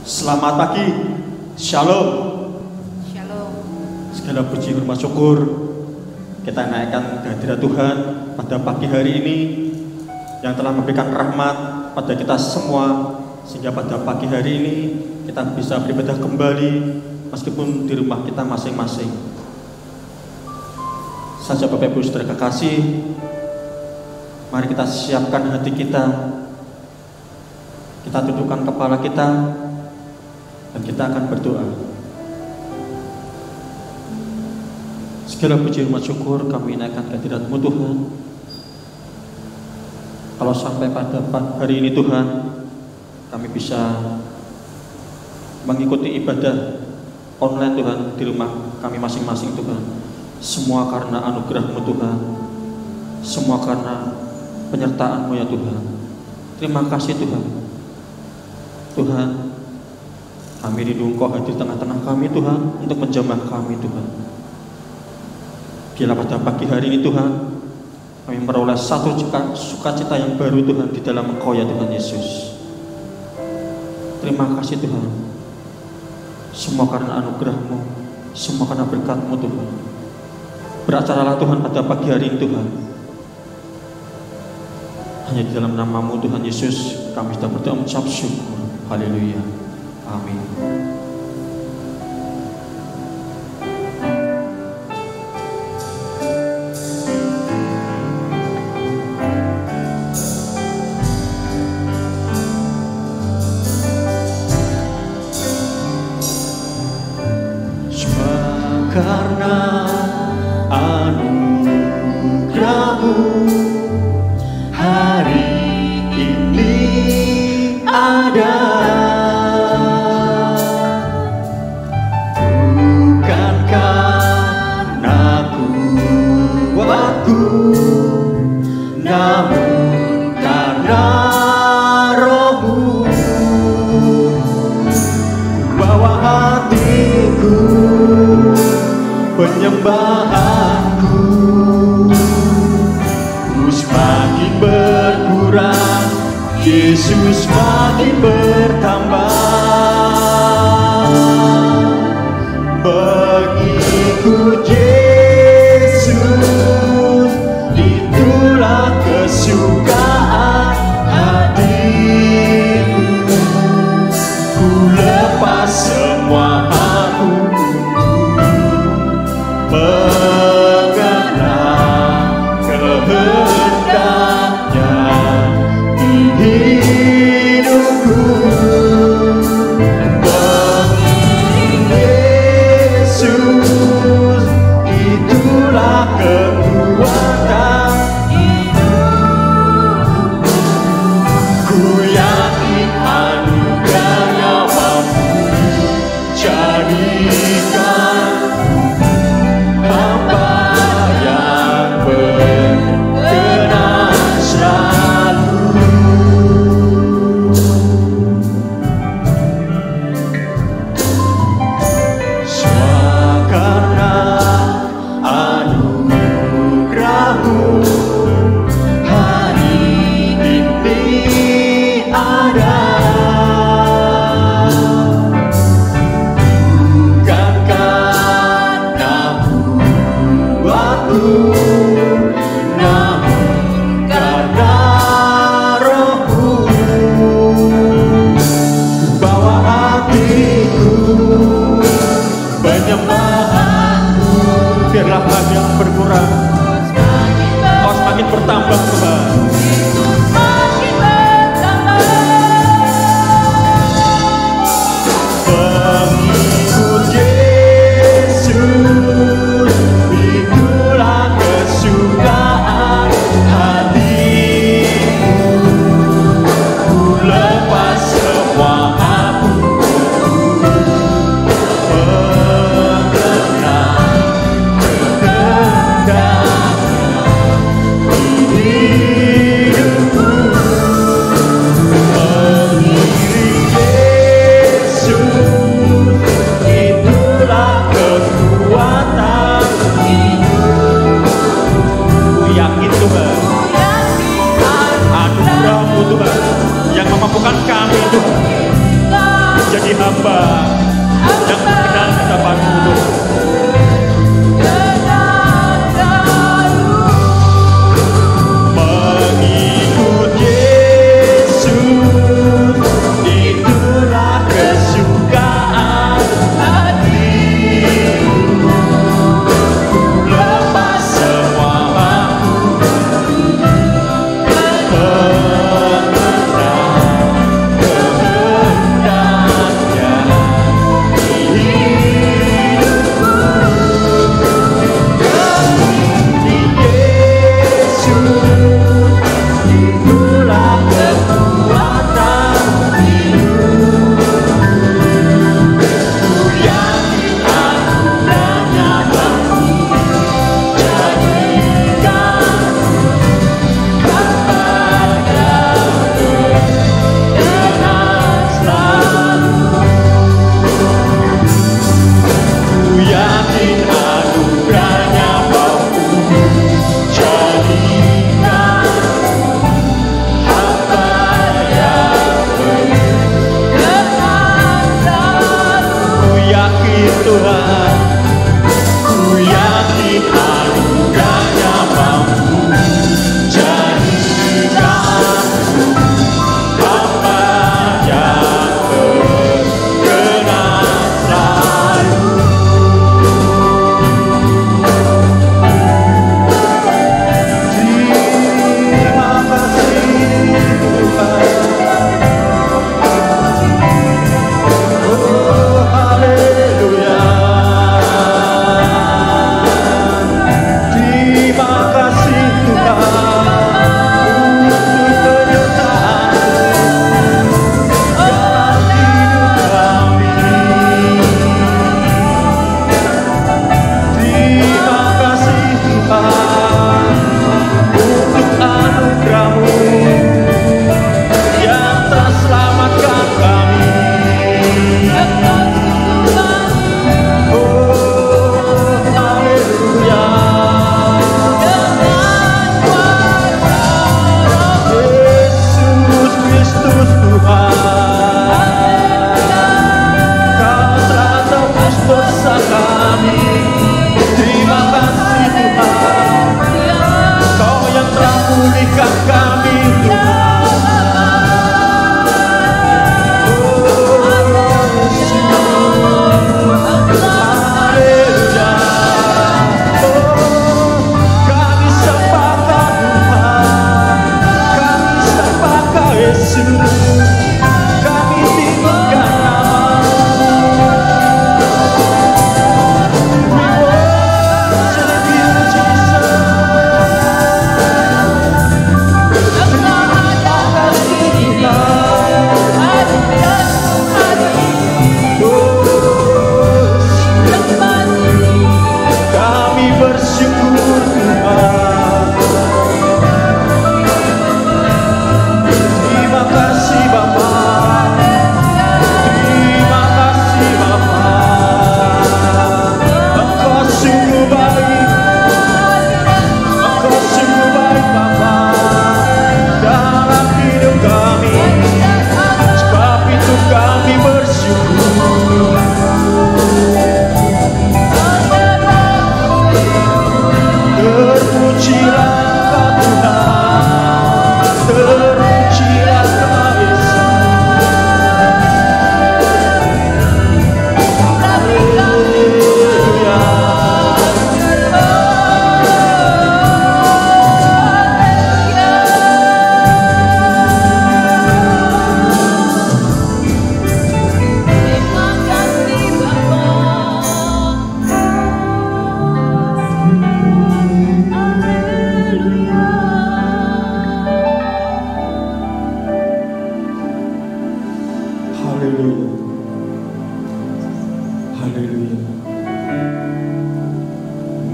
Selamat pagi, Shalom. Shalom. Segala puji hormat syukur kita naikkan kehadirat Tuhan pada pagi hari ini yang telah memberikan rahmat pada kita semua, sehingga pada pagi hari ini kita bisa beribadah kembali meskipun di rumah kita masing-masing. Saja Bapak Ibu Saudara kekasih, mari kita siapkan hati kita tundukkan kepala kita, dan kita akan berdoa. Segala puji hormat syukur kami naikkan kehadirat-Mu Tuhan. Kalau sampai pada hari ini Tuhan, kami bisa mengikuti ibadah online Tuhan di rumah kami masing-masing Tuhan. Semua karena anugerah-Mu Tuhan, semua karena penyertaan-Mu ya Tuhan. Terima kasih Tuhan. Tuhan, kami rindu Engkau hadir tengah-tengah kami Tuhan, untuk menjamah kami Tuhan. Biarlah pada pagi hari ini Tuhan, kami meroleh satu sukacita yang baru Tuhan di dalam Engkau ya Tuhan Yesus. Terima kasih Tuhan. Semua karena anugerah-Mu, semua karena berkat-Mu Tuhan. Beracaralah Tuhan pada pagi hari ini Tuhan. Hanya di dalam nama-Mu Tuhan Yesus kami sudah berdoa mengucap syukur. Haleluya. Amin. Karena anugerah-Mu hari ini ada, bukan karena kuatku, namun karena Roh-Mu. Bawa hatiku, penyembahanku, semakin berkurang, Yesus makin bertambah. Mengikut Yesus, itulah kesukaan hatiku. Ku lepas semua aku mengenal kehendaknya di hidupku. Mengiring Yesus, itulah kekuatan hidupku. Ku yakin anugerah-Nya mampu jadikan hamba yang berkenan selalu. Semua karena anugerah-Mu hari ini ada, bukan karena buatku, namun karena Roh-Mu. Bawa hatiku, penyembahanku, biarlah kami yang berkurang, Kau semakin bertambah Tuhan.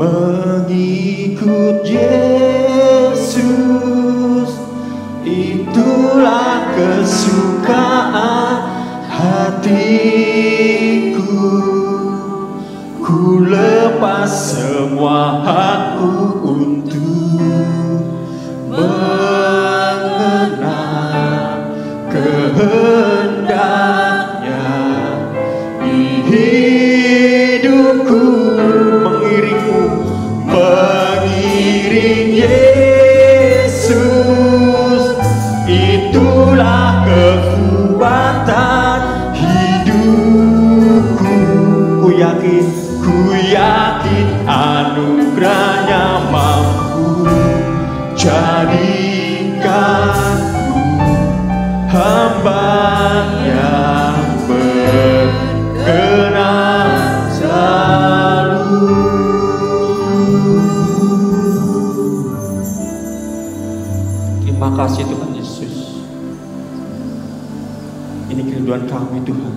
Mengikut Yesus, itulah kesukaan hatiku. Ku lepas semua hakku untuk mengenal kehendaknya di hidupku. Mengiring Yesus, itulah kekuatan hidupku. Ku yakin anugerahnya mampu jadikanku hamba yang berkenan selalu. Terima kasih Tuhan Yesus. Ini kerinduan kami Tuhan.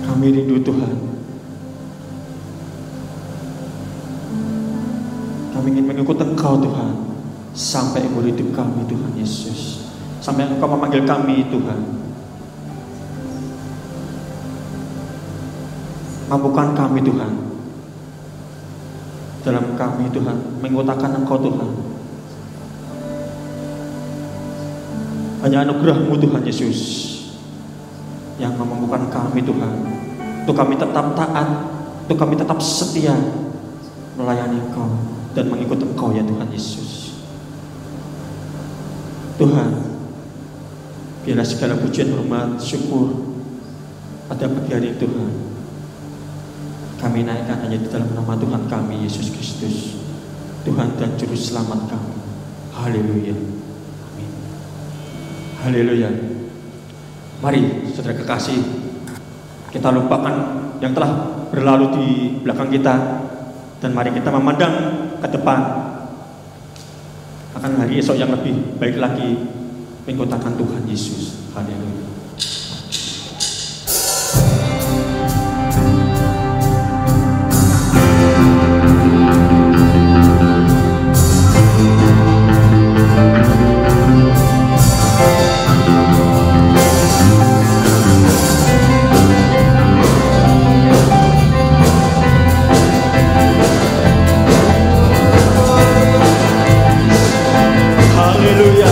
Kami rindu Tuhan. Kami ingin mengikut Engkau Tuhan sampai umur hidup kami Tuhan Yesus. Sampai Engkau memanggil kami Tuhan. Mampukan kami Tuhan, dalam kami Tuhan mengutamakan Engkau Tuhan. Hanya anugerah-Mu Tuhan Yesus yang memampukan kami Tuhan, untuk kami tetap taat, untuk kami tetap setia melayani Engkau dan mengikut Engkau ya Tuhan Yesus. Tuhan, biarlah segala pujian, hormat, syukur pada pagi hari Tuhan kami naikkan hanya di dalam nama Tuhan kami Yesus Kristus, Tuhan dan Juru Selamat kami. Haleluya. Amin. Haleluya. Mari saudara kekasih, kita lupakan yang telah berlalu di belakang kita dan mari kita memandang ke depan akan hari esok yang lebih baik lagi mengikutkan Tuhan Yesus. Haleluya. Haleluya.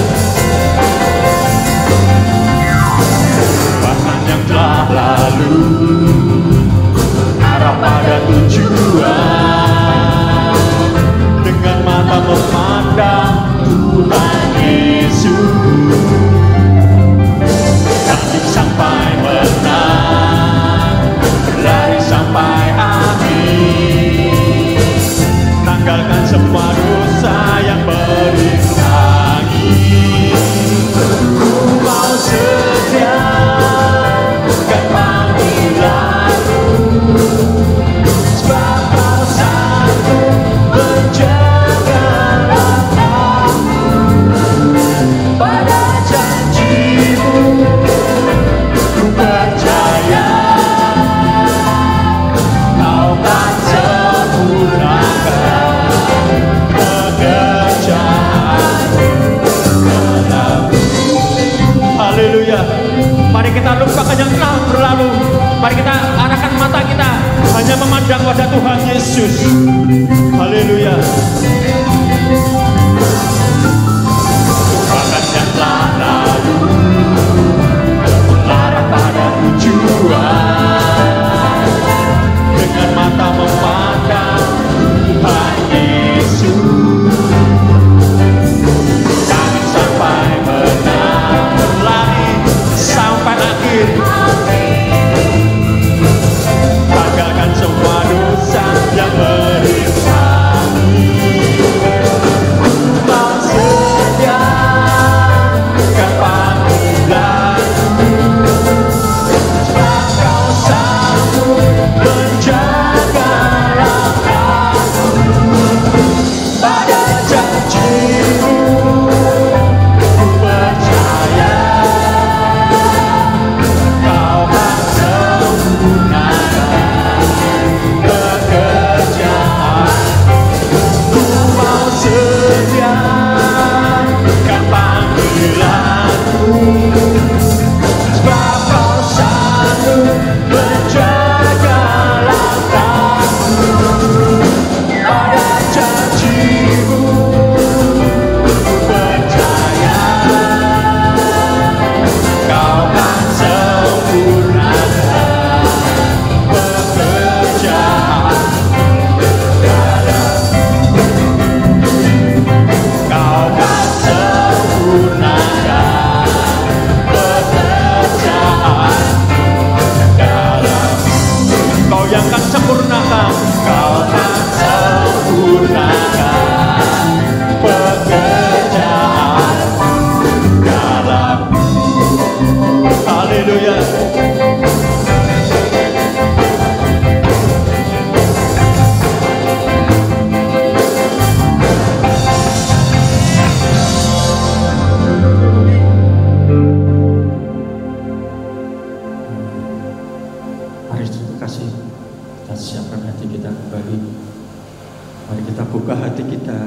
Mari kita buka hati kita.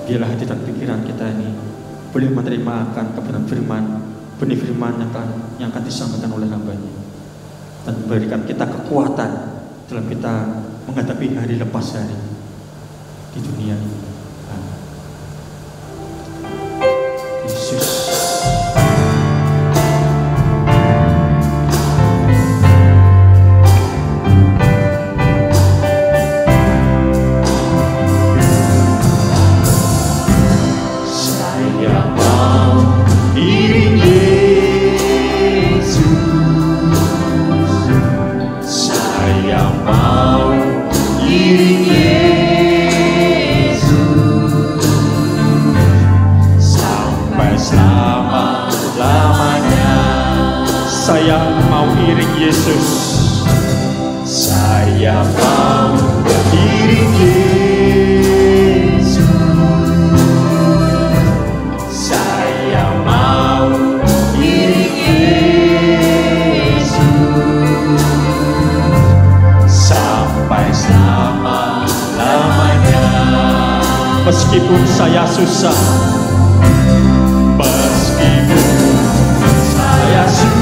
Biarlah hati dan pikiran kita ini boleh menerima akan kebenaran firman, benih firman yang akan disampaikan oleh hamba-Nya, dan memberikan kita kekuatan dalam kita menghadapi hari lepas hari di dunia ini. Yesus. Saya mau iring Yesus. Saya mau iring Yesus. Saya mau iring Yesus sampai selama-lamanya. Meskipun saya susah, meskipun saya susah,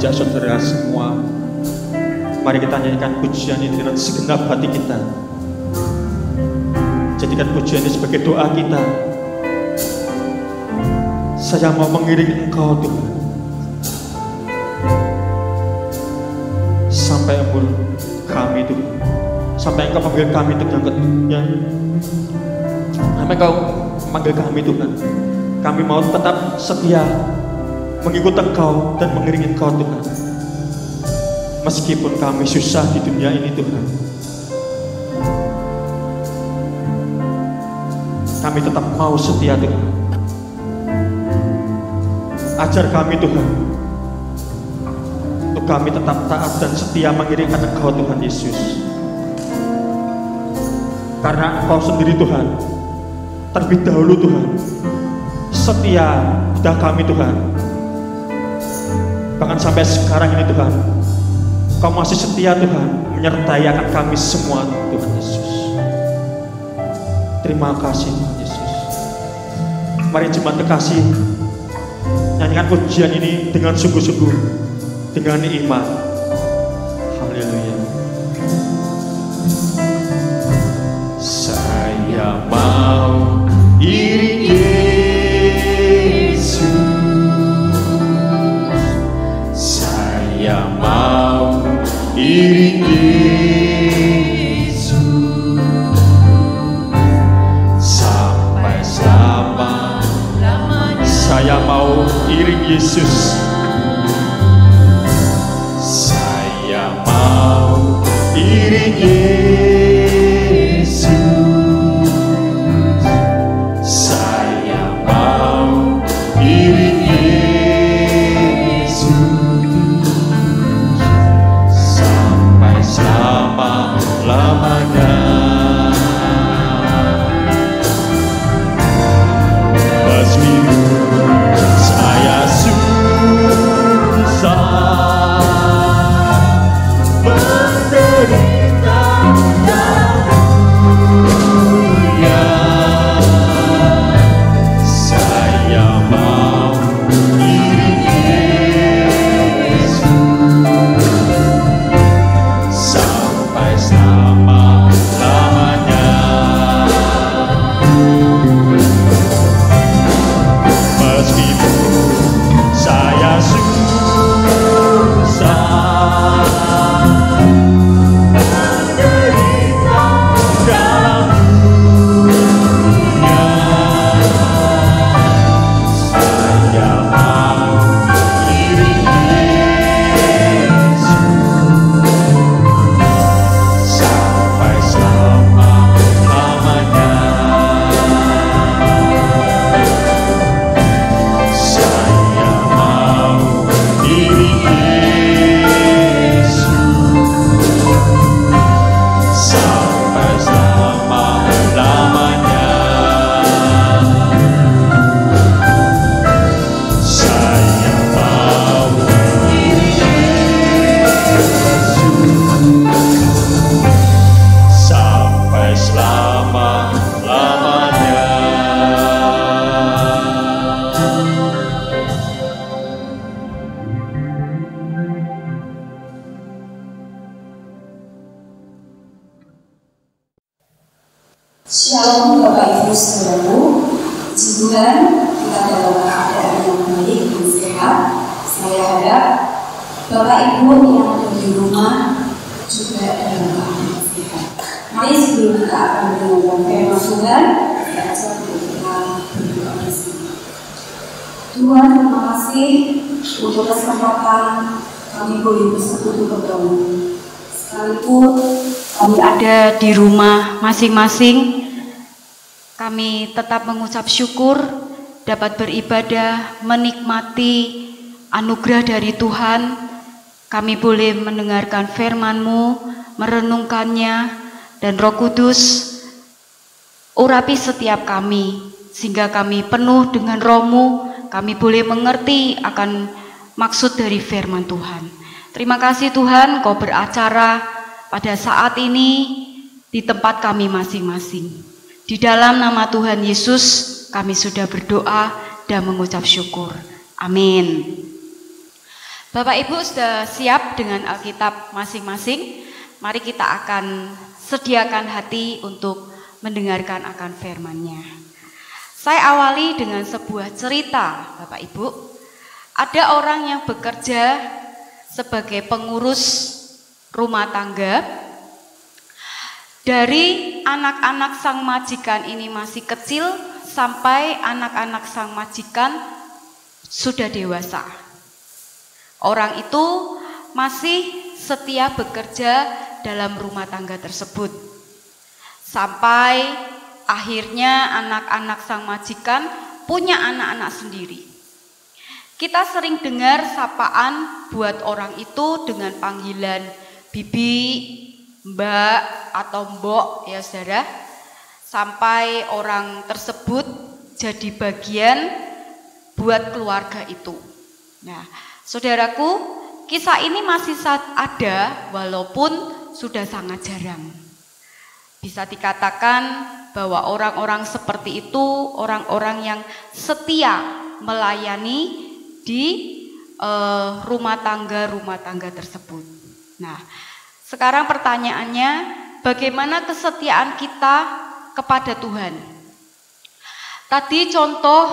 saudara semua, mari kita nyanyikan pujian ini dengan segenap hati kita. Jadikan pujian ini sebagai doa kita. Saya mau mengiring Engkau Tuhan sampai umur kami Tuhan, sampai Engkau memanggil kami Tuhan, sampai Engkau memanggil kami Tuhan. Kami mau tetap setia mengikut Engkau dan mengiringi Engkau Tuhan. Meskipun kami susah di dunia ini Tuhan, kami tetap mau setia Tuhan. Ajar kami Tuhan, untuk kami tetap taat dan setia mengiringkan Engkau Tuhan Yesus. Karena Engkau sendiri Tuhan, terlebih dahulu Tuhan, setia pada kami Tuhan. Bahkan sampai sekarang ini Tuhan, Kau masih setia Tuhan, menyertai akan kami semua Tuhan Yesus. Terima kasih Tuhan Yesus. Mari jemaat kekasih, nyanyikan pujian ini dengan sungguh-sungguh, dengan iman. Haleluya. Saya mau iring Yesus. Saya mau iring Yesus sampai selama-lamanya. Saya mau iring Yesus. Saya mau iring Yesus. Saya mau iring Yesus sampai selama-lamanya. Meskipun saya susah, Shalom Bapak Ibu Saudaraku, puji Tuhan kita dalam keadaan yang baik dan sehat. Saya harap Bapak Ibu yang ada di rumah juga dalam keadaan sehat. Mari sebelum kita akan mendengarkan firman Tuhan, saya ajak untuk kita berdoa bersama. Tuhan, terima kasih untuk kesempatan kami boleh bersekutu bertemu. Sekalipun kami ada di rumah masing-masing, kami tetap mengucap syukur dapat beribadah, menikmati anugerah dari Tuhan. Kami boleh mendengarkan firman-Mu, merenungkannya, dan Roh Kudus urapi setiap kami, sehingga kami penuh dengan Roh-Mu, kami boleh mengerti akan maksud dari firman Tuhan. Terima kasih Tuhan, Kau beracara pada saat ini di tempat kami masing-masing. Di dalam nama Tuhan Yesus kami sudah berdoa dan mengucap syukur. Amin. Bapak Ibu sudah siap dengan Alkitab masing-masing? Mari kita akan sediakan hati untuk mendengarkan akan firman-Nya. Saya awali dengan sebuah cerita, Bapak Ibu. Ada orang yang bekerja sebagai pengurus rumah tangga. Dari anak-anak sang majikan ini masih kecil sampai anak-anak sang majikan sudah dewasa. Orang itu masih setia bekerja dalam rumah tangga tersebut. Sampai akhirnya anak-anak sang majikan punya anak-anak sendiri. Kita sering dengar sapaan buat orang itu dengan panggilan bibi, mbak, atau mbok, ya saudara. Sampai orang tersebut jadi bagian buat keluarga itu. Nah, saudaraku, kisah ini masih ada walaupun sudah sangat jarang. Bisa dikatakan bahwa orang-orang seperti itu orang-orang yang setia melayani di rumah tangga tersebut. Nah, sekarang pertanyaannya, bagaimana kesetiaan kita kepada Tuhan? Tadi contoh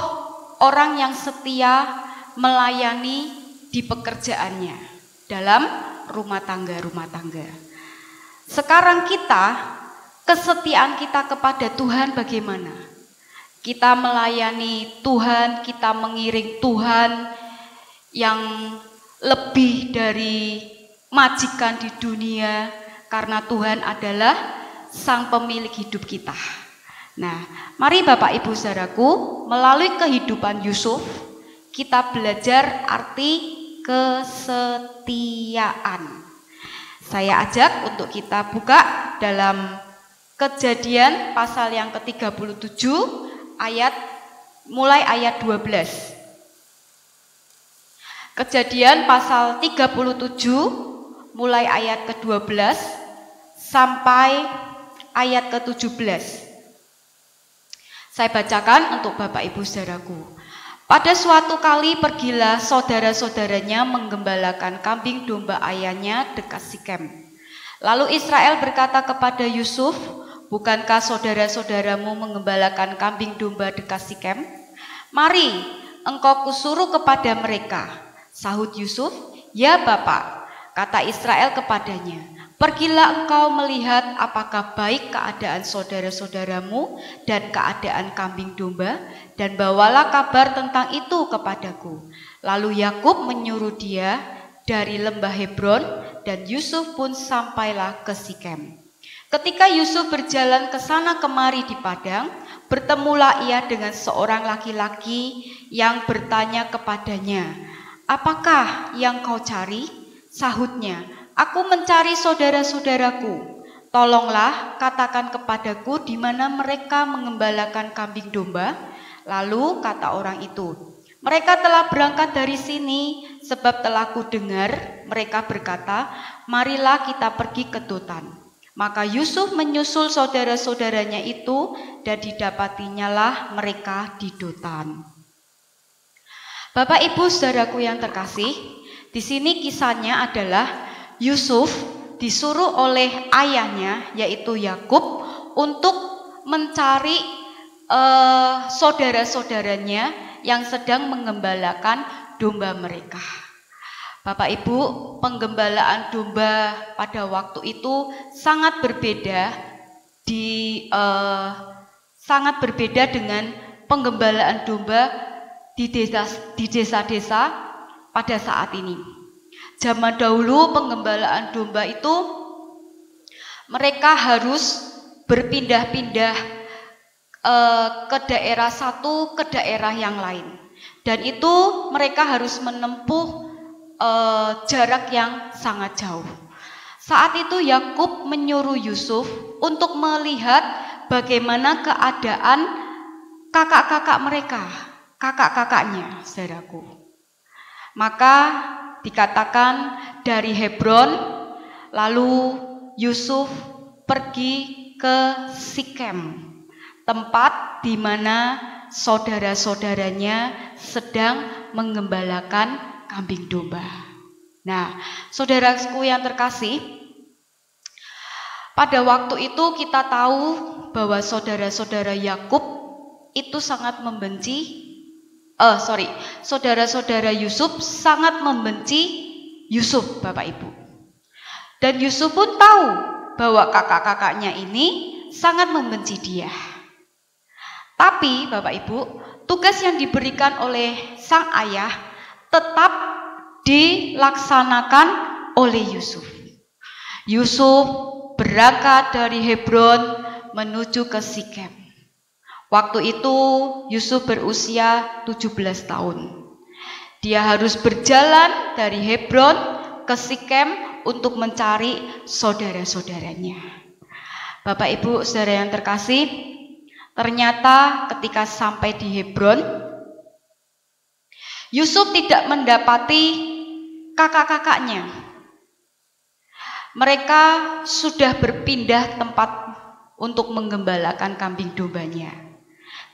orang yang setia melayani di pekerjaannya dalam rumah tangga. Sekarang kesetiaan kita kepada Tuhan bagaimana? Kita melayani Tuhan, kita mengiring Tuhan yang lebih dari majikan di dunia, karena Tuhan adalah sang pemilik hidup kita. Nah, mari Bapak Ibu Saudaraku, melalui kehidupan Yusuf, kita belajar arti kesetiaan. Saya ajak untuk kita buka dalam Kejadian pasal yang ke-37 mulai ayat 12. Kejadian pasal 37 mulai ayat ke-12 sampai ayat ke-17. Saya bacakan untuk Bapak Ibu Saudaraku. Pada suatu kali pergilah saudara-saudaranya menggembalakan kambing domba ayahnya dekat Sikem. Lalu Israel berkata kepada Yusuf, "Bukankah saudara-saudaramu menggembalakan kambing domba dekat Sikem? Mari, engkau kusuruh kepada mereka." Sahut Yusuf, "Ya Bapak." Kata Israel kepadanya, "Pergilah engkau melihat apakah baik keadaan saudara-saudaramu dan keadaan kambing domba, dan bawalah kabar tentang itu kepadaku." Lalu Yakub menyuruh dia dari lembah Hebron, dan Yusuf pun sampailah ke Sikem. Ketika Yusuf berjalan ke sana kemari di padang, bertemulah ia dengan seorang laki-laki yang bertanya kepadanya, "Apakah yang kau cari?" Sahutnya, "Aku mencari saudara-saudaraku. Tolonglah katakan kepadaku di mana mereka mengembalakan kambing domba." Lalu kata orang itu, "Mereka telah berangkat dari sini, sebab telah kudengar mereka berkata, 'Marilah kita pergi ke Dotan.'" Maka Yusuf menyusul saudara-saudaranya itu, dan didapatinya lah mereka di Dotan. Bapak Ibu Saudaraku yang terkasih, di sini kisahnya adalah Yusuf disuruh oleh ayahnya yaitu Yakub untuk mencari saudara-saudaranya yang sedang mengembalakan domba mereka. Bapak Ibu, penggembalaan domba pada waktu itu sangat berbeda dengan penggembalaan domba di desa-desa pada saat ini. Zaman dahulu penggembalaan domba itu mereka harus berpindah-pindah ke daerah satu ke daerah yang lain, dan itu mereka harus menempuh jarak yang sangat jauh. Saat itu Yakub menyuruh Yusuf untuk melihat bagaimana keadaan kakak-kakaknya, saudaraku. Maka dikatakan dari Hebron, lalu Yusuf pergi ke Sikem, tempat di mana saudara-saudaranya sedang menggembalakan kambing domba. Nah, saudaraku yang terkasih, pada waktu itu kita tahu bahwa saudara-saudara Yakub itu sangat membenci saudara-saudara Yusuf sangat membenci Yusuf, Bapak Ibu. Dan Yusuf pun tahu bahwa kakak-kakaknya ini sangat membenci dia. Tapi Bapak Ibu, tugas yang diberikan oleh sang ayah tetap dilaksanakan oleh Yusuf. Yusuf berangkat dari Hebron menuju ke Sikem. Waktu itu Yusuf berusia 17 tahun. Dia harus berjalan dari Hebron ke Sikem untuk mencari saudara-saudaranya. Bapak Ibu saudara yang terkasih, ternyata ketika sampai di Hebron, Yusuf tidak mendapati kakak-kakaknya. Mereka sudah berpindah tempat untuk menggembalakan kambing dombanya.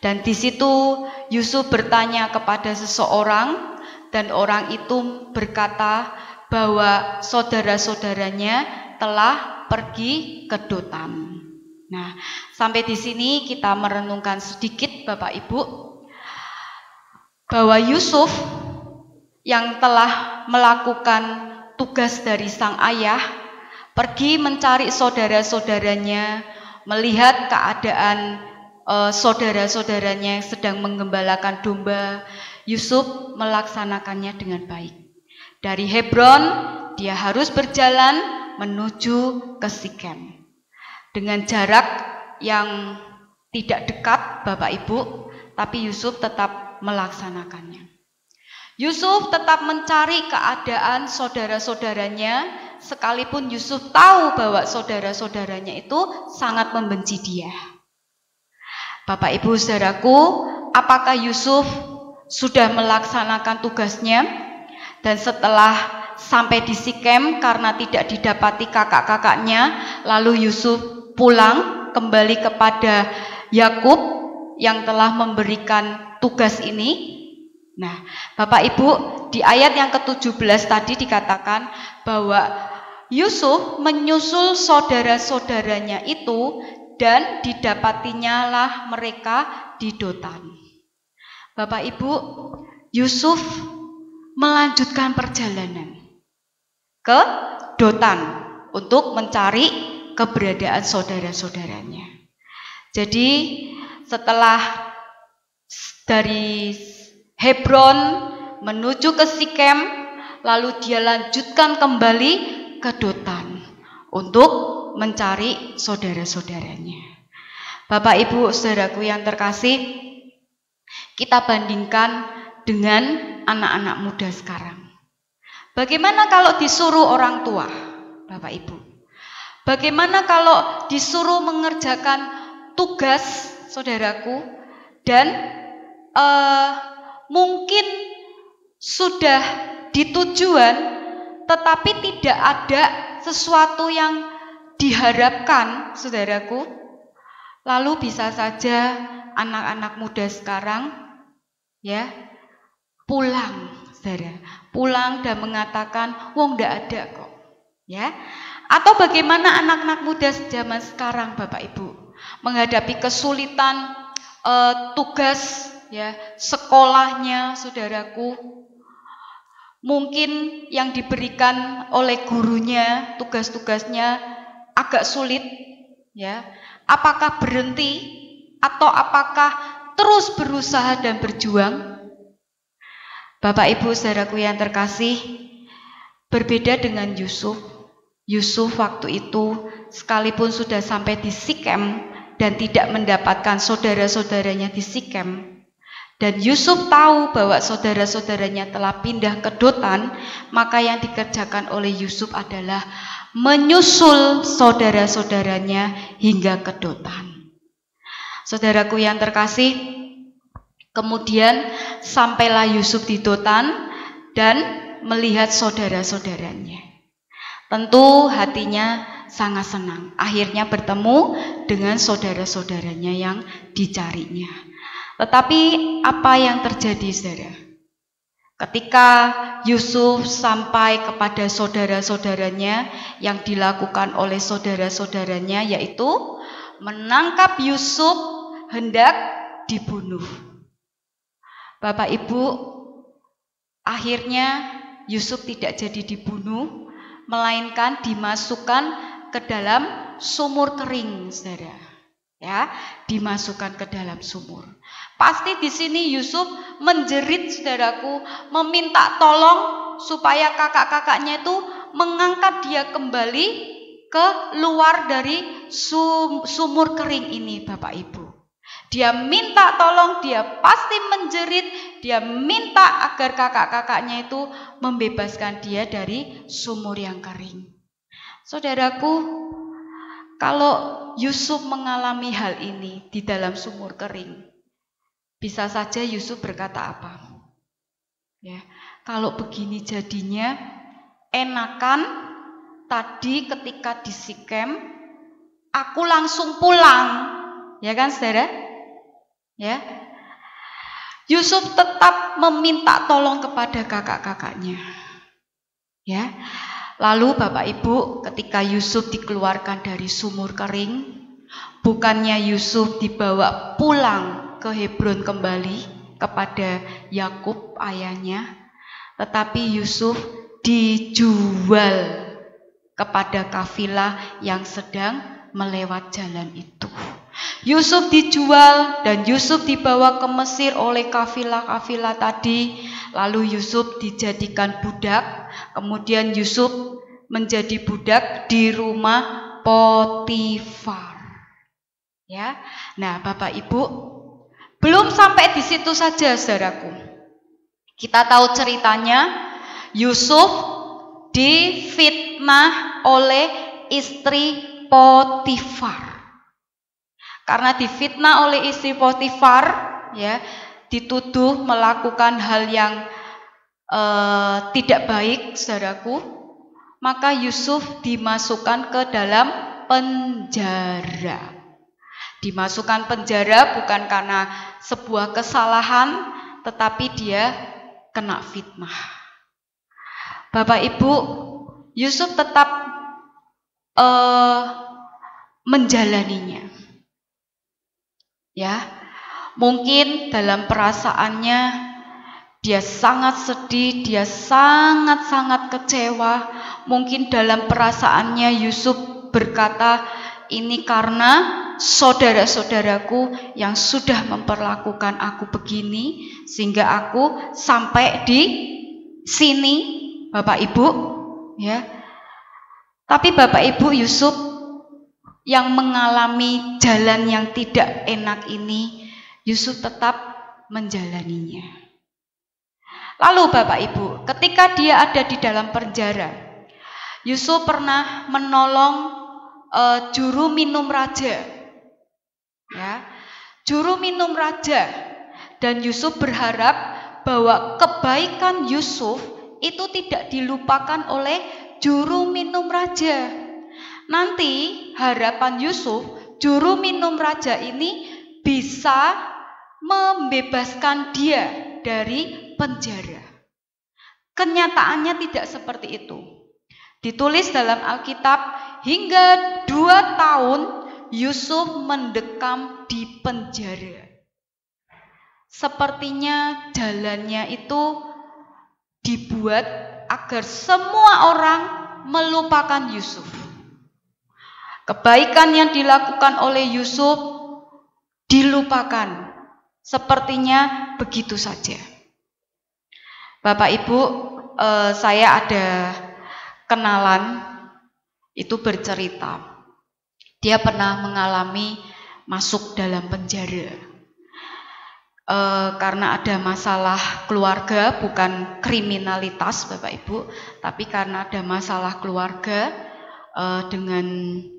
Dan di situ Yusuf bertanya kepada seseorang, dan orang itu berkata bahwa saudara-saudaranya telah pergi ke Dotan. Nah, sampai di sini kita merenungkan sedikit Bapak Ibu, bahwa Yusuf yang telah melakukan tugas dari sang ayah, pergi mencari saudara-saudaranya, melihat keadaan saudara-saudaranya yang sedang menggembalakan domba. Yusuf melaksanakannya dengan baik. Dari Hebron dia harus berjalan menuju ke Sikem dengan jarak yang tidak dekat Bapak Ibu, tapi Yusuf tetap melaksanakannya. Yusuf tetap mencari keadaan saudara-saudaranya, sekalipun Yusuf tahu bahwa saudara-saudaranya itu sangat membenci dia. Bapak Ibu saudaraku, apakah Yusuf sudah melaksanakan tugasnya? Dan setelah sampai di Sikem karena tidak didapati kakak-kakaknya, lalu Yusuf pulang kembali kepada Yakub yang telah memberikan tugas ini. Nah, Bapak Ibu, di ayat yang ke-17 tadi dikatakan bahwa Yusuf menyusul saudara-saudaranya itu dan didapatinya lah mereka di Dotan. Bapak Ibu, Yusuf melanjutkan perjalanan ke Dotan untuk mencari keberadaan saudara-saudaranya. Jadi setelah dari Hebron menuju ke Sikem, lalu dia lanjutkan kembali ke Dotan untuk mencari saudara-saudaranya. Bapak Ibu saudaraku yang terkasih, kita bandingkan dengan anak-anak muda sekarang. Bagaimana kalau disuruh orang tua, Bapak Ibu? Bagaimana kalau disuruh mengerjakan tugas, saudaraku, dan mungkin sudah di tujuan, tetapi tidak ada sesuatu yang diharapkan, saudaraku. Lalu bisa saja anak-anak muda sekarang ya pulang, saudara, pulang dan mengatakan wong ndak ada kok, ya. Atau bagaimana anak-anak muda zaman sekarang, Bapak Ibu, menghadapi kesulitan tugas ya sekolahnya, saudaraku. Mungkin yang diberikan oleh gurunya, tugas-tugasnya agak sulit, ya. Apakah berhenti atau apakah terus berusaha dan berjuang? Bapak Ibu saudaraku yang terkasih, berbeda dengan Yusuf. Yusuf waktu itu sekalipun sudah sampai di Sikem dan tidak mendapatkan saudara-saudaranya di Sikem, dan Yusuf tahu bahwa saudara-saudaranya telah pindah ke Dotan, maka yang dikerjakan oleh Yusuf adalah menyusul saudara-saudaranya hingga ke Dotan. Saudaraku yang terkasih, kemudian sampailah Yusuf di Dotan dan melihat saudara-saudaranya. Tentu hatinya sangat senang, akhirnya bertemu dengan saudara-saudaranya yang dicarinya. Tetapi apa yang terjadi, saudara? Ketika Yusuf sampai kepada saudara-saudaranya, yang dilakukan oleh saudara-saudaranya yaitu menangkap Yusuf hendak dibunuh. Bapak Ibu, akhirnya Yusuf tidak jadi dibunuh, melainkan dimasukkan ke dalam sumur kering, saudara. Ya, dimasukkan ke dalam sumur. Pasti di sini Yusuf menjerit, saudaraku, meminta tolong supaya kakak-kakaknya itu mengangkat dia kembali ke luar dari sumur kering ini, Bapak Ibu. Dia minta tolong, dia pasti menjerit, dia minta agar kakak-kakaknya itu membebaskan dia dari sumur yang kering. Saudaraku, kalau Yusuf mengalami hal ini di dalam sumur kering, bisa saja Yusuf berkata apa? Ya, kalau begini jadinya, enakan tadi ketika di Sikem, aku langsung pulang, ya kan, saudara? Ya, Yusuf tetap meminta tolong kepada kakak-kakaknya. Ya, lalu Bapak Ibu, ketika Yusuf dikeluarkan dari sumur kering, bukannya Yusuf dibawa pulang ke Hebron kembali kepada Yakub ayahnya, tetapi Yusuf dijual kepada kafilah yang sedang melewat jalan itu. Yusuf dijual dan Yusuf dibawa ke Mesir oleh kafilah-kafilah tadi. Lalu Yusuf dijadikan budak. Kemudian Yusuf menjadi budak di rumah Potifar. Ya, nah Bapak Ibu, belum sampai di situ saja, saudaraku. Kita tahu ceritanya, Yusuf difitnah oleh istri Potifar. Karena difitnah oleh istri Potifar, ya, dituduh melakukan hal yang tidak baik, saudaraku, maka Yusuf dimasukkan ke dalam penjara. Dimasukkan penjara bukan karena sebuah kesalahan, tetapi dia kena fitnah. Bapak Ibu, Yusuf tetap menjalaninya. Ya, mungkin dalam perasaannya dia sangat sedih, dia sangat-sangat kecewa. Mungkin dalam perasaannya Yusuf berkata, ini karena saudara-saudaraku yang sudah memperlakukan aku begini, sehingga aku sampai di sini, Bapak Ibu, ya. Tapi Bapak Ibu, Yusuf yang mengalami jalan yang tidak enak ini, Yusuf tetap menjalaninya. Lalu Bapak Ibu, ketika dia ada di dalam penjara, Yusuf pernah menolong juru minum raja. Ya, juru minum raja. Dan Yusuf berharap bahwa kebaikan Yusuf itu tidak dilupakan oleh juru minum raja. Nanti harapan Yusuf, juru minum raja ini bisa membebaskan dia dari penjara. Kenyataannya tidak seperti itu. Ditulis dalam Alkitab, hingga 2 tahun Yusuf mendekam di penjara. Sepertinya jalannya itu dibuat agar semua orang melupakan Yusuf. Kebaikan yang dilakukan oleh Yusuf dilupakan. Sepertinya begitu saja. Bapak Ibu, saya ada kenalan itu bercerita. Dia pernah mengalami masuk dalam penjara. Karena ada masalah keluarga, bukan kriminalitas Bapak Ibu, tapi karena ada masalah keluarga dengan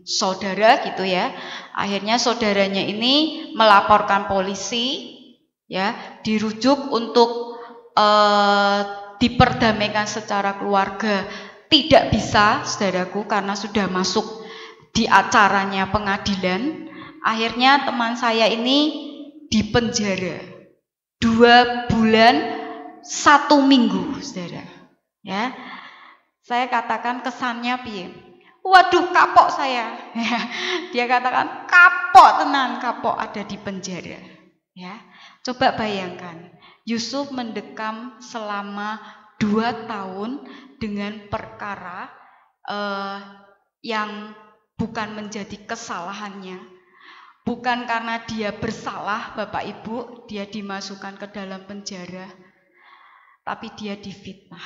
saudara gitu ya. Akhirnya saudaranya ini melaporkan polisi, ya, dirujuk untuk diperdamaikan secara keluarga. Tidak bisa, saudaraku, karena sudah masuk di acaranya pengadilan. Akhirnya teman saya ini dipenjara 2 bulan 1 minggu, saudara. Ya, saya katakan kesannya piye? Waduh, kapok saya. Dia katakan kapok tenan, kapok ada di penjara. Ya, coba bayangkan, Yusuf mendekam selama 2 tahun dengan perkara yang bukan menjadi kesalahannya. Bukan karena dia bersalah, Bapak Ibu, dia dimasukkan ke dalam penjara, tapi dia difitnah.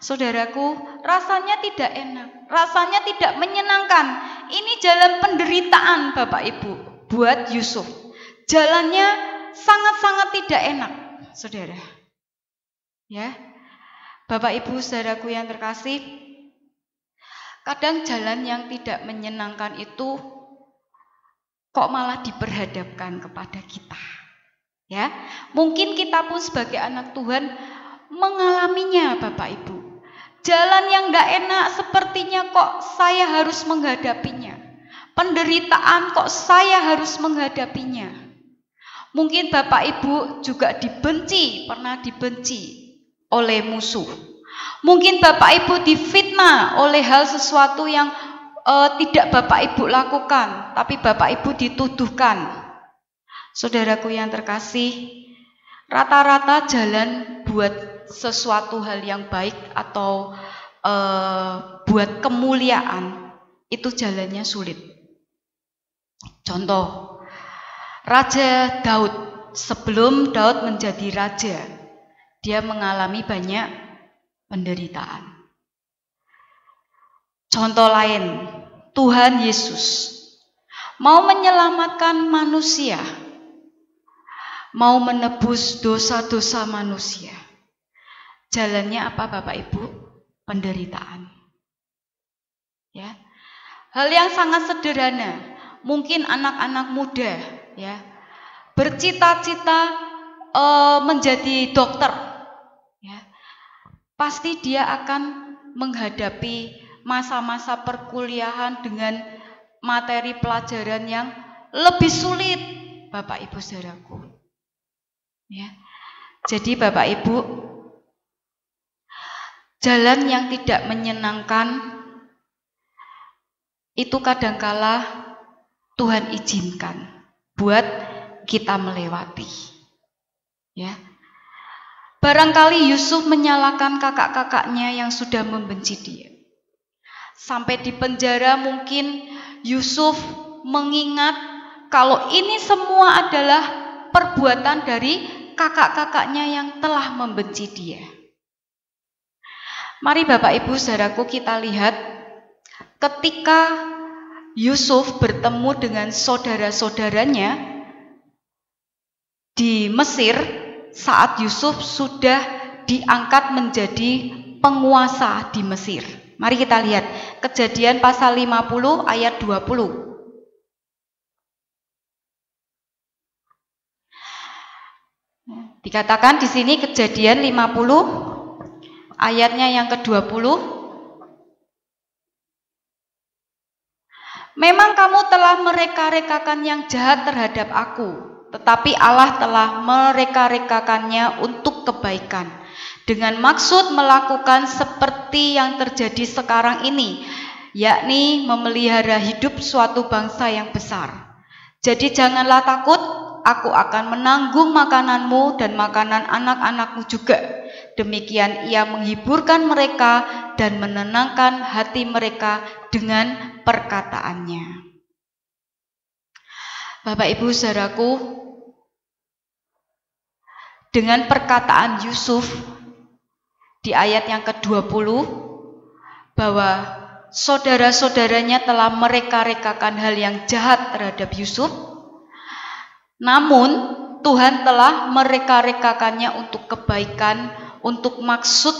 Saudaraku, rasanya tidak enak, rasanya tidak menyenangkan. Ini jalan penderitaan Bapak Ibu buat Yusuf. Jalannya sangat-sangat tidak enak, saudara. Ya, Bapak Ibu, saudaraku yang terkasih, kadang jalan yang tidak menyenangkan itu kok malah diperhadapkan kepada kita. Ya, mungkin kita pun sebagai anak Tuhan mengalaminya, Bapak Ibu. Jalan yang gak enak sepertinya kok saya harus menghadapinya. Penderitaan kok saya harus menghadapinya. Mungkin Bapak Ibu juga dibenci, pernah dibenci oleh musuh. Mungkin Bapak Ibu difitnah oleh hal sesuatu yang tidak Bapak Ibu lakukan, tapi Bapak Ibu dituduhkan. Saudaraku yang terkasih, rata-rata jalan buat sesuatu hal yang baik atau buat kemuliaan itu jalannya sulit. Contoh, Raja Daud, sebelum Daud menjadi raja, dia mengalami banyak penderitaan. Contoh lain, Tuhan Yesus mau menyelamatkan manusia, mau menebus dosa-dosa manusia. Jalannya apa Bapak Ibu? Penderitaan. Ya. Hal yang sangat sederhana. Mungkin anak-anak muda ya bercita-cita menjadi dokter. Ya. pasti dia akan menghadapi masa-masa perkuliahan dengan materi pelajaran yang lebih sulit, Bapak Ibu saudaraku. Ya. Jadi Bapak Ibu, jalan yang tidak menyenangkan itu kadangkala Tuhan izinkan buat kita melewati. Ya. Barangkali Yusuf menyalahkan kakak-kakaknya yang sudah membenci dia. Sampai di penjara mungkin Yusuf mengingat kalau ini semua adalah perbuatan dari kakak-kakaknya yang telah membenci dia. Mari Bapak Ibu saudaraku kita lihat ketika Yusuf bertemu dengan saudara-saudaranya di Mesir saat Yusuf sudah diangkat menjadi penguasa di Mesir. Mari kita lihat Kejadian pasal 50 ayat 20. Dikatakan di sini Kejadian 50 ayatnya yang ke-20. Memang kamu telah mereka-rekakan yang jahat terhadap aku, tetapi Allah telah mereka-rekakannya untuk kebaikan, dengan maksud melakukan seperti yang terjadi sekarang ini, yakni memelihara hidup suatu bangsa yang besar. Jadi janganlah takut, aku akan menanggung makananmu dan makanan anak-anakmu juga. Demikian ia menghiburkan mereka dan menenangkan hati mereka dengan perkataannya. Bapak Ibu saudaraku, dengan perkataan Yusuf di ayat yang ke-20 bahwa saudara-saudaranya telah mereka-rekakan hal yang jahat terhadap Yusuf, namun Tuhan telah mereka-rekakannya untuk kebaikan, untuk maksud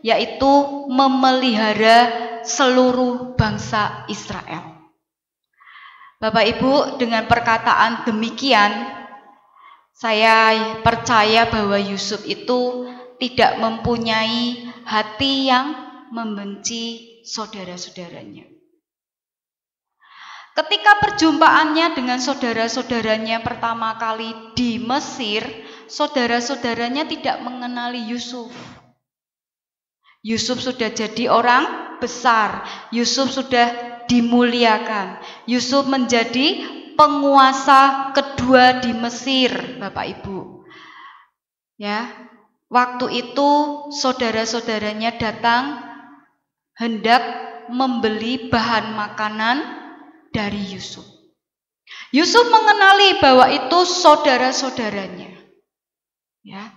yaitu memelihara seluruh bangsa Israel. Bapak Ibu, dengan perkataan demikian, saya percaya bahwa Yusuf itu tidak mempunyai hati yang membenci saudara-saudaranya. Ketika perjumpaannya dengan saudara-saudaranya pertama kali di Mesir, saudara-saudaranya tidak mengenali Yusuf. Yusuf sudah jadi orang besar, Yusuf sudah dimuliakan, Yusuf menjadi penguasa kedua di Mesir, Bapak Ibu. Ya, waktu itu saudara-saudaranya datang hendak membeli bahan makanan dari Yusuf. Yusuf mengenali bahwa itu saudara-saudaranya. Ya.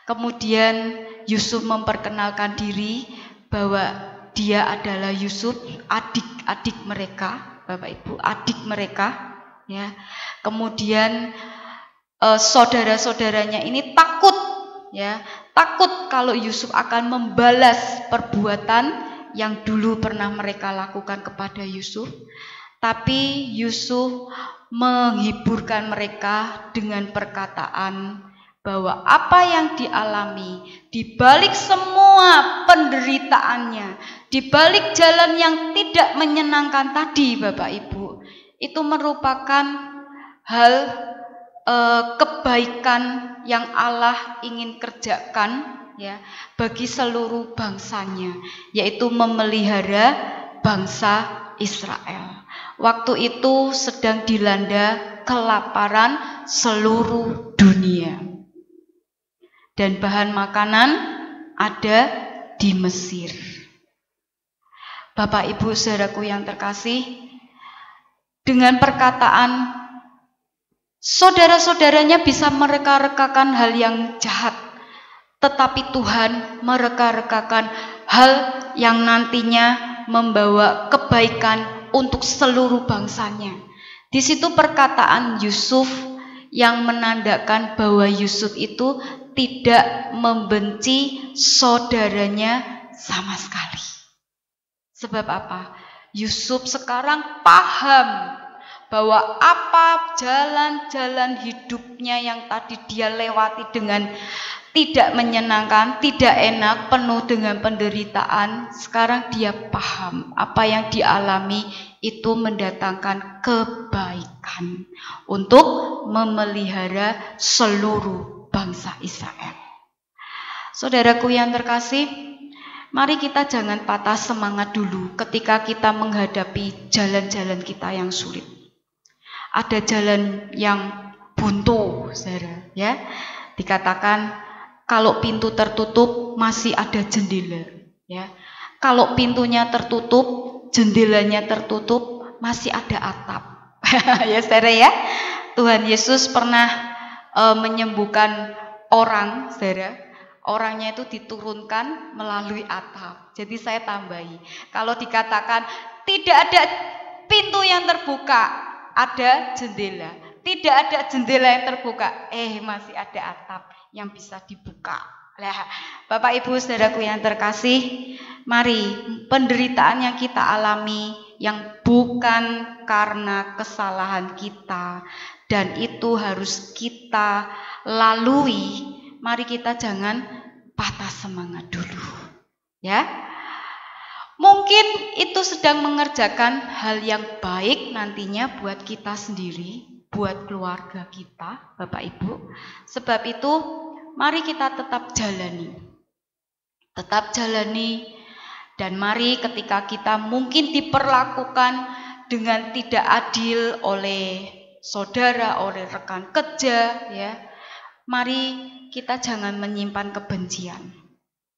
Kemudian Yusuf memperkenalkan diri bahwa dia adalah Yusuf, adik-adik mereka, Bapak Ibu, adik mereka. Ya. Kemudian saudara-saudaranya ini takut, ya, takut kalau Yusuf akan membalas perbuatan yang dulu pernah mereka lakukan kepada Yusuf. Tapi Yusuf menghiburkan mereka dengan perkataan bahwa apa yang dialami di balik semua penderitaannya, di balik jalan yang tidak menyenangkan tadi, Bapak Ibu, itu merupakan hal kebaikan yang Allah ingin kerjakan, ya, bagi seluruh bangsanya, yaitu memelihara bangsa Israel. Waktu itu sedang dilanda kelaparan seluruh dunia. Dan bahan makanan ada di Mesir. Bapak Ibu saudaraku yang terkasih, dengan perkataan saudara-saudaranya bisa mereka-rekakan hal yang jahat, tetapi Tuhan mereka-rekakan hal yang nantinya membawa kebaikan untuk seluruh bangsanya. Di situ perkataan Yusuf yang menandakan bahwa Yusuf itu tidak membenci saudaranya sama sekali. Sebab apa? Yusuf sekarang paham bahwa apa jalan-jalan hidupnya yang tadi dia lewati dengan tidak menyenangkan, tidak enak, penuh dengan penderitaan. Sekarang dia paham apa yang dialami itu mendatangkan kebaikan untuk memelihara seluruh bangsa Israel. Saudaraku yang terkasih, mari kita jangan patah semangat dulu ketika kita menghadapi jalan-jalan kita yang sulit. Ada jalan yang buntu, saudara, ya. Dikatakan kalau pintu tertutup masih ada jendela, ya. Kalau pintunya tertutup, jendelanya tertutup, masih ada atap. Ya, saudara ya. Tuhan Yesus pernah menyembuhkan orang, saudara. Orangnya itu diturunkan melalui atap. Jadi saya tambahi, kalau dikatakan tidak ada pintu yang terbuka, ada jendela. Tidak ada jendela yang terbuka, masih ada atap yang bisa dibuka. Nah, Bapak Ibu saudaraku yang terkasih, mari penderitaan yang kita alami yang bukan karena kesalahan kita dan itu harus kita lalui. Mari kita jangan patah semangat dulu, ya. Mungkin itu sedang mengerjakan hal yang baik nantinya buat kita sendiri, buat keluarga kita, Bapak Ibu. Sebab itu, mari kita tetap jalani. Tetap jalani, dan mari ketika kita mungkin diperlakukan dengan tidak adil oleh saudara, oleh rekan kerja, ya. Mari kita jangan menyimpan kebencian,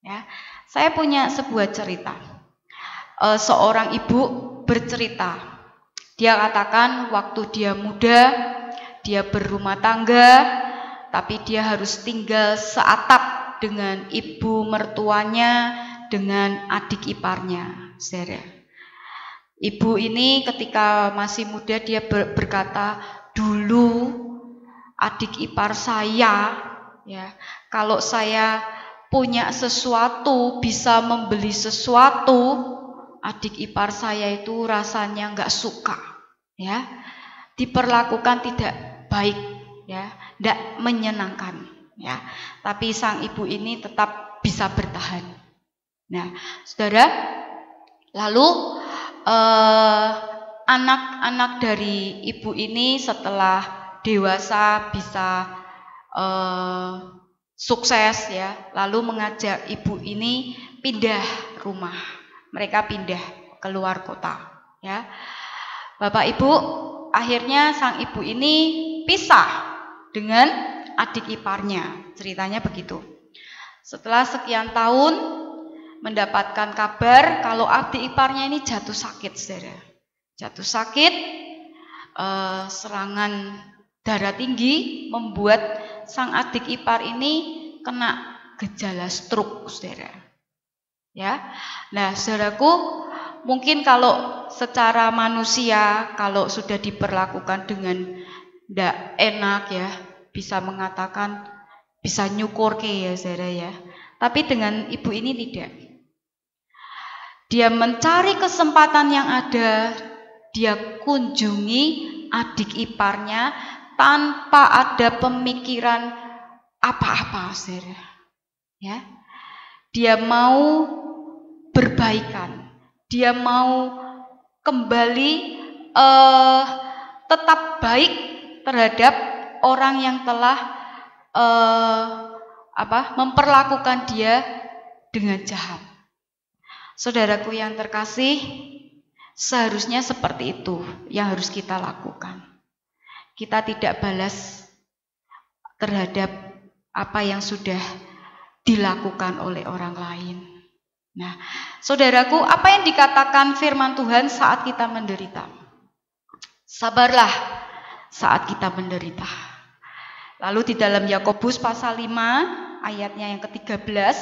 ya. Saya punya sebuah cerita. Seorang ibu bercerita. Dia katakan waktu dia muda, dia berumah tangga, tapi dia harus tinggal seatap dengan ibu mertuanya, dengan adik iparnya, saudara. Ibu ini ketika masih muda dia berkata, dulu adik ipar saya, ya, kalau saya punya sesuatu, bisa membeli sesuatu, adik ipar saya itu rasanya nggak suka, ya, diperlakukan tidak baik, ya, tidak menyenangkan, ya. Tapi sang ibu ini tetap bisa bertahan. Nah, saudara, lalu anak-anak dari ibu ini setelah dewasa bisa sukses, ya, lalu mengajak ibu ini pindah rumah. Mereka pindah keluar kota, ya. Bapak Ibu, akhirnya sang ibu ini pisah dengan adik iparnya. Ceritanya begitu. Setelah sekian tahun mendapatkan kabar kalau adik iparnya ini jatuh sakit, saudara. Jatuh sakit, serangan darah tinggi membuat sang adik ipar ini kena gejala stroke, saudara. Ya, nah saudaraku, mungkin kalau secara manusia, kalau sudah diperlakukan dengan tidak enak, ya, bisa mengatakan, bisa nyukur ya saudara, ya. Tapi dengan ibu ini tidak. Dia mencari kesempatan yang ada, dia kunjungi adik iparnya tanpa ada pemikiran apa-apa, saudara. Ya, dia mau berbaikan, dia mau kembali tetap baik terhadap orang yang telah memperlakukan dia dengan jahat. Saudaraku yang terkasih, seharusnya seperti itu yang harus kita lakukan. Kita tidak balas terhadap apa yang sudah dilakukan oleh orang lain. Nah, saudaraku, apa yang dikatakan firman Tuhan saat kita menderita? Sabarlah saat kita menderita. Lalu di dalam Yakobus pasal 5 ayatnya yang ke-13,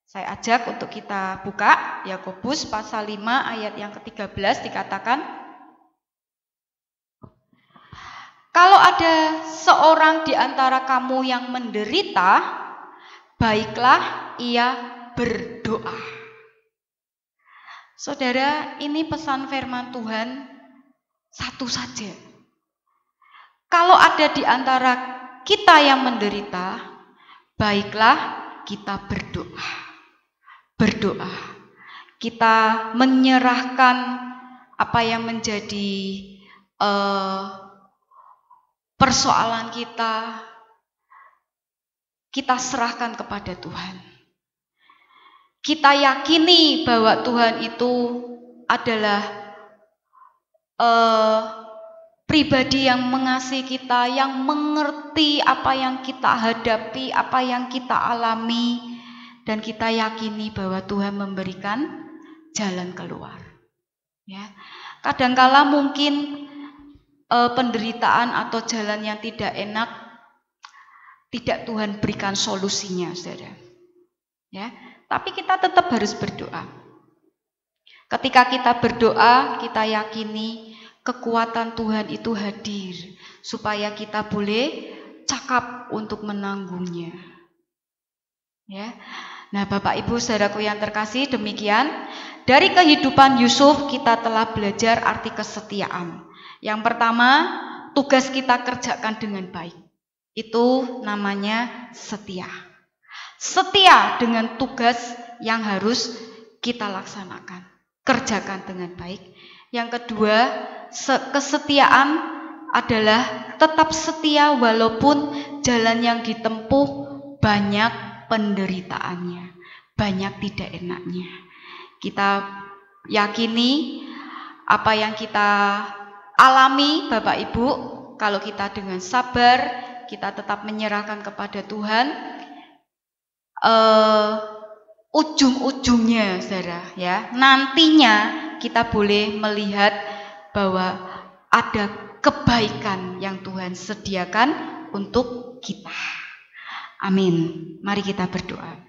saya ajak untuk kita buka. Yakobus pasal 5 ayat yang ke-13 dikatakan, kalau ada seorang di antara kamu yang menderita, baiklah ia berdoa. Saudara, ini pesan firman Tuhan satu saja. Kalau ada di antara kita yang menderita, baiklah kita berdoa. Berdoa. Kita menyerahkan apa yang menjadi persoalan kita serahkan kepada Tuhan. Kita yakini bahwa Tuhan itu adalah pribadi yang mengasihi kita, yang mengerti apa yang kita hadapi, apa yang kita alami, dan kita yakini bahwa Tuhan memberikan jalan keluar. Ya, kadangkala mungkin penderitaan atau jalan yang tidak enak tidak Tuhan berikan solusinya, saudara. Ya, tapi kita tetap harus berdoa. Ketika kita berdoa, kita yakini kekuatan Tuhan itu hadir supaya kita boleh cakap untuk menanggungnya. Ya. Nah, Bapak Ibu saudaraku yang terkasih, demikian dari kehidupan Yusuf kita telah belajar arti kesetiaan. Yang pertama, tugas kita kerjakan dengan baik. Itu namanya setia. Setia dengan tugas yang harus kita laksanakan. Kerjakan dengan baik. Yang kedua, kesetiaan adalah tetap setia walaupun jalan yang ditempuh banyak penderitaannya, banyak tidak enaknya. Kita yakini apa yang kita alami, Bapak Ibu, kalau kita dengan sabar, kita tetap menyerahkan kepada Tuhan, ujung-ujungnya, saudara, ya, nantinya kita boleh melihat bahwa ada kebaikan yang Tuhan sediakan untuk kita. Amin. Mari kita berdoa.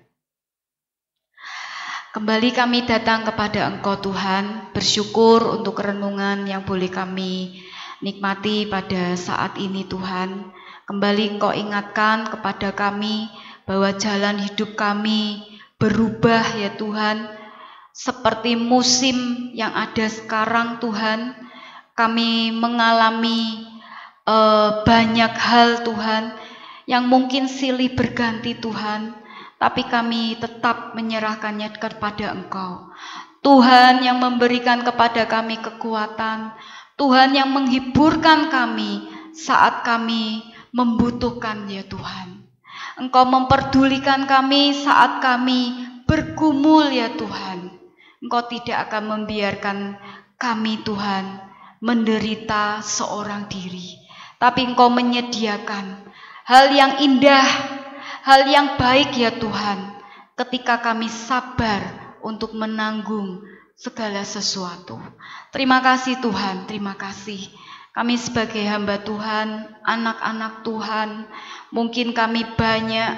Kembali kami datang kepada Engkau Tuhan, bersyukur untuk renungan yang boleh kami nikmati pada saat ini Tuhan. Kembali Engkau ingatkan kepada kami bahwa jalan hidup kami berubah ya Tuhan. Seperti musim yang ada sekarang Tuhan, kami mengalami banyak hal Tuhan yang mungkin silih berganti Tuhan. Tapi kami tetap menyerahkannya kepada Engkau. Tuhan yang memberikan kepada kami kekuatan. Tuhan yang menghiburkan kami saat kami membutuhkan ya Tuhan. Engkau memperdulikan kami saat kami bergumul ya Tuhan. Engkau tidak akan membiarkan kami Tuhan menderita seorang diri. Tapi Engkau menyediakan hal yang indah, hal yang baik ya Tuhan, ketika kami sabar untuk menanggung segala sesuatu. Terima kasih Tuhan, terima kasih. Kami sebagai hamba Tuhan, anak-anak Tuhan, mungkin kami banyak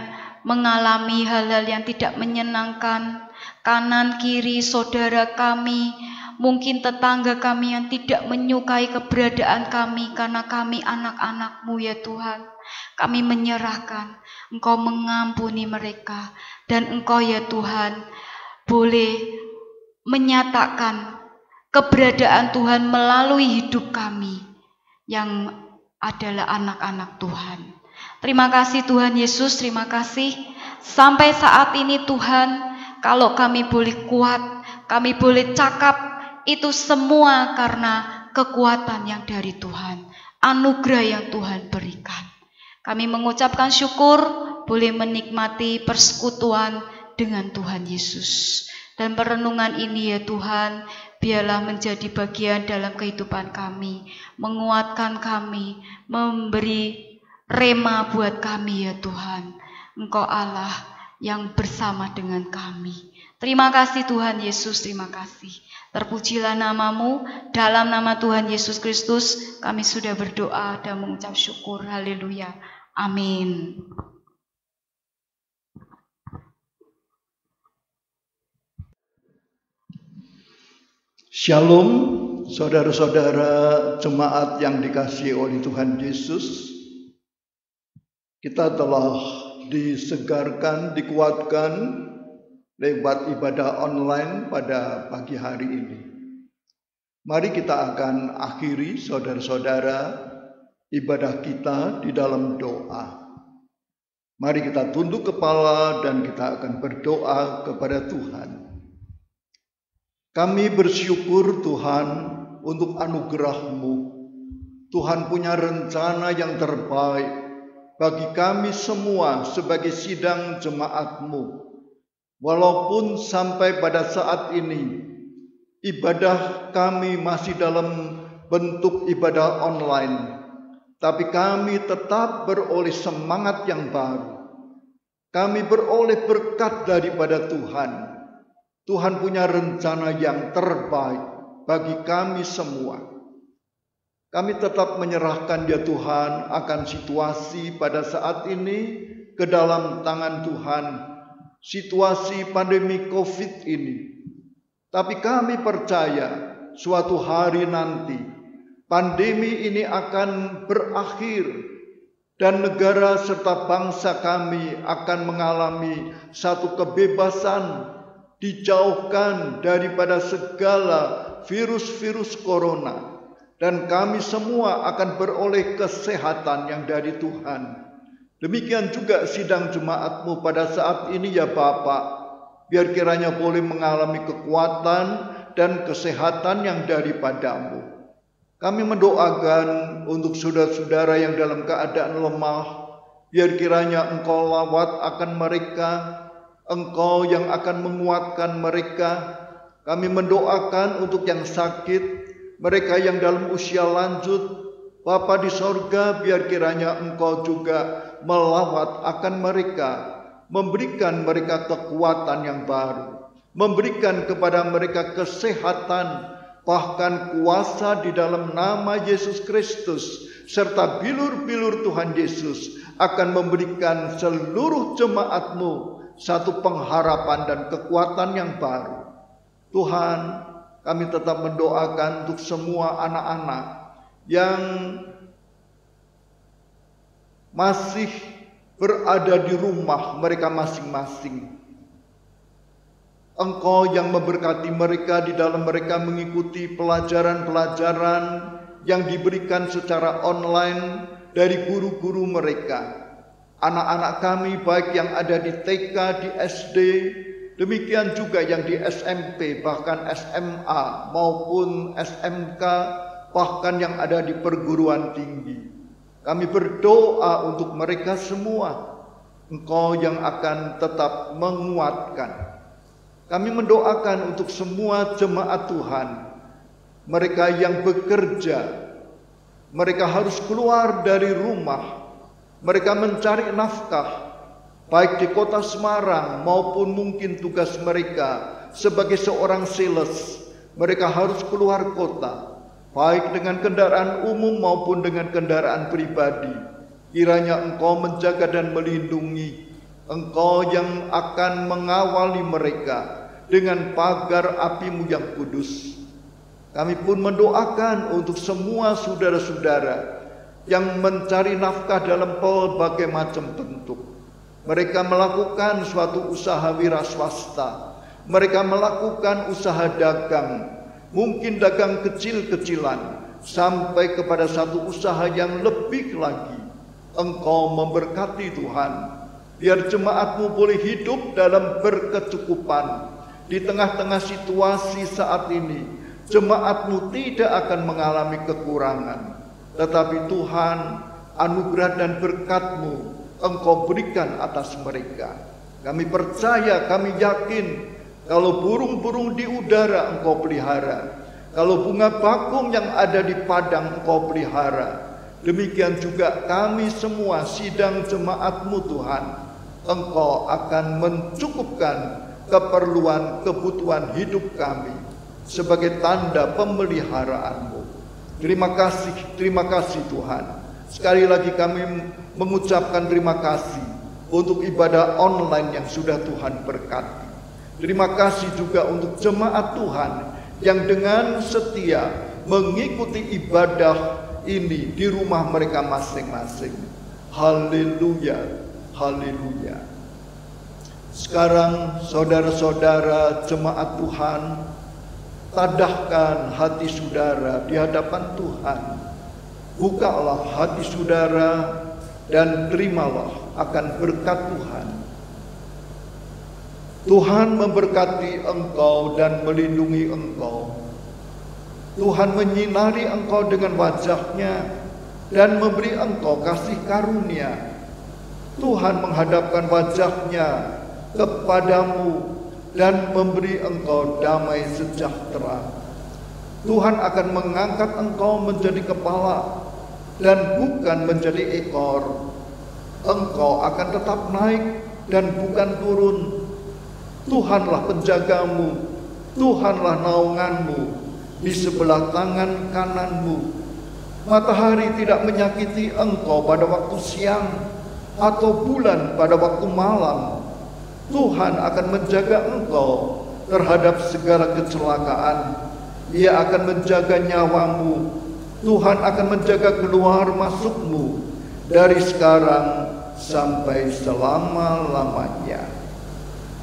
mengalami hal-hal yang tidak menyenangkan. Kanan kiri saudara kami, mungkin tetangga kami yang tidak menyukai keberadaan kami karena kami anak-anak-Mu ya Tuhan. Kami menyerahkan, Engkau mengampuni mereka, dan Engkau ya Tuhan boleh menyatakan keberadaan Tuhan melalui hidup kami yang adalah anak-anak Tuhan. Terima kasih Tuhan Yesus, terima kasih. Sampai saat ini Tuhan, kalau kami boleh kuat, kami boleh cakap, itu semua karena kekuatan yang dari Tuhan, anugerah yang Tuhan berikan. Kami mengucapkan syukur boleh menikmati persekutuan dengan Tuhan Yesus. Dan perenungan ini ya Tuhan, biarlah menjadi bagian dalam kehidupan kami, menguatkan kami, memberi rema buat kami ya Tuhan. Engkau Allah yang bersama dengan kami. Terima kasih Tuhan Yesus, terima kasih. Terpujilah nama-Mu, dalam nama Tuhan Yesus Kristus kami sudah berdoa dan mengucap syukur. Haleluya. Amin. Shalom, saudara-saudara jemaat yang dikasihi oleh Tuhan Yesus. Kita telah disegarkan, dikuatkan lewat ibadah online pada pagi hari ini. Mari kita akan akhiri saudara-saudara ibadah kita di dalam doa. Mari kita tunduk kepala dan kita akan berdoa kepada Tuhan. Kami bersyukur Tuhan untuk anugerah-Mu. Tuhan punya rencana yang terbaik bagi kami semua sebagai sidang jemaat-Mu. Walaupun sampai pada saat ini ibadah kami masih dalam bentuk ibadah online, tapi kami tetap beroleh semangat yang baru. Kami beroleh berkat daripada Tuhan. Tuhan punya rencana yang terbaik bagi kami semua. Kami tetap menyerahkan ya Tuhan akan situasi pada saat ini ke dalam tangan Tuhan. Situasi pandemi COVID ini. Tapi kami percaya suatu hari nanti pandemi ini akan berakhir dan negara serta bangsa kami akan mengalami satu kebebasan, dijauhkan daripada segala virus-virus corona, dan kami semua akan beroleh kesehatan yang dari Tuhan. Demikian juga sidang jemaat-Mu pada saat ini ya Bapak, biar kiranya boleh mengalami kekuatan dan kesehatan yang daripada-Mu. Kami mendoakan untuk saudara-saudara yang dalam keadaan lemah, biar kiranya Engkau lawat akan mereka, Engkau yang akan menguatkan mereka. Kami mendoakan untuk yang sakit, mereka yang dalam usia lanjut. Bapa di sorga, biar kiranya Engkau juga melawat akan mereka, memberikan mereka kekuatan yang baru, memberikan kepada mereka kesehatan, bahkan kuasa di dalam nama Yesus Kristus, serta bilur-bilur Tuhan Yesus akan memberikan seluruh jemaat-Mu satu pengharapan dan kekuatan yang baru. Tuhan, kami tetap mendoakan untuk semua anak-anak yang masih berada di rumah mereka masing-masing. Engkau yang memberkati mereka di dalam mereka mengikuti pelajaran-pelajaran yang diberikan secara online dari guru-guru mereka. Anak-anak kami baik yang ada di TK, di SD, demikian juga yang di SMP, bahkan SMA maupun SMK, bahkan yang ada di perguruan tinggi. Kami berdoa untuk mereka semua. Engkau yang akan tetap menguatkan. Kami mendoakan untuk semua jemaat Tuhan, mereka yang bekerja, mereka harus keluar dari rumah, mereka mencari nafkah, baik di kota Semarang maupun mungkin tugas mereka sebagai seorang sales. Mereka harus keluar kota, baik dengan kendaraan umum maupun dengan kendaraan pribadi. Kiranya Engkau menjaga dan melindungi. Engkau yang akan mengawali mereka dengan pagar api-Mu yang kudus. Kami pun mendoakan untuk semua saudara-saudara yang mencari nafkah dalam berbagai macam bentuk. Mereka melakukan suatu usaha wira swasta, mereka melakukan usaha dagang, mungkin dagang kecil-kecilan, sampai kepada satu usaha yang lebih lagi. Engkau memberkati Tuhan, biar jemaat-Mu boleh hidup dalam berkecukupan. Di tengah-tengah situasi saat ini, jemaat-Mu tidak akan mengalami kekurangan, tetapi Tuhan, anugerah dan berkat-Mu Engkau berikan atas mereka. Kami percaya, kami yakin, kalau burung-burung di udara Engkau pelihara, kalau bunga bakung yang ada di padang Engkau pelihara, demikian juga kami semua sidang jemaat-Mu Tuhan, Engkau akan mencukupkan keperluan kebutuhan hidup kami sebagai tanda pemeliharaan-Mu. Terima kasih Tuhan. Sekali lagi kami mengucapkan terima kasih untuk ibadah online yang sudah Tuhan berkati. Terima kasih juga untuk jemaat Tuhan yang dengan setia mengikuti ibadah ini di rumah mereka masing-masing. Haleluya, haleluya. Sekarang saudara-saudara jemaat Tuhan, tadahkan hati saudara di hadapan Tuhan. Bukalah hati saudara, dan terimalah akan berkat Tuhan. Tuhan memberkati engkau dan melindungi engkau. Tuhan menyinari engkau dengan wajah-Nya dan memberi engkau kasih karunia. Tuhan menghadapkan wajah-Nya kepadamu dan memberi engkau damai sejahtera. Tuhan akan mengangkat engkau menjadi kepala dan bukan menjadi ekor. Engkau akan tetap naik dan bukan turun. Tuhanlah penjagamu, Tuhanlah naunganmu di sebelah tangan kananmu. Matahari tidak menyakiti engkau pada waktu siang, atau bulan pada waktu malam. Tuhan akan menjaga engkau terhadap segala kecelakaan. Ia akan menjaga nyawamu. Tuhan akan menjaga keluar masukmu dari sekarang sampai selama-lamanya.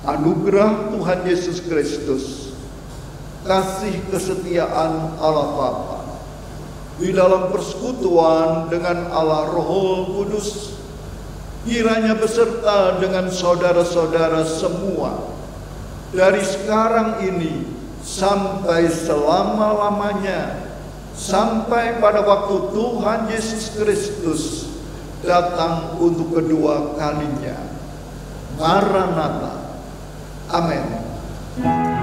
Anugerah Tuhan Yesus Kristus, kasih kesetiaan Allah Bapa, di dalam persekutuan dengan Allah Roh Kudus, kiranya beserta dengan saudara-saudara semua, dari sekarang ini sampai selama-lamanya, sampai pada waktu Tuhan Yesus Kristus datang untuk kedua kalinya. Maranatha. Amin.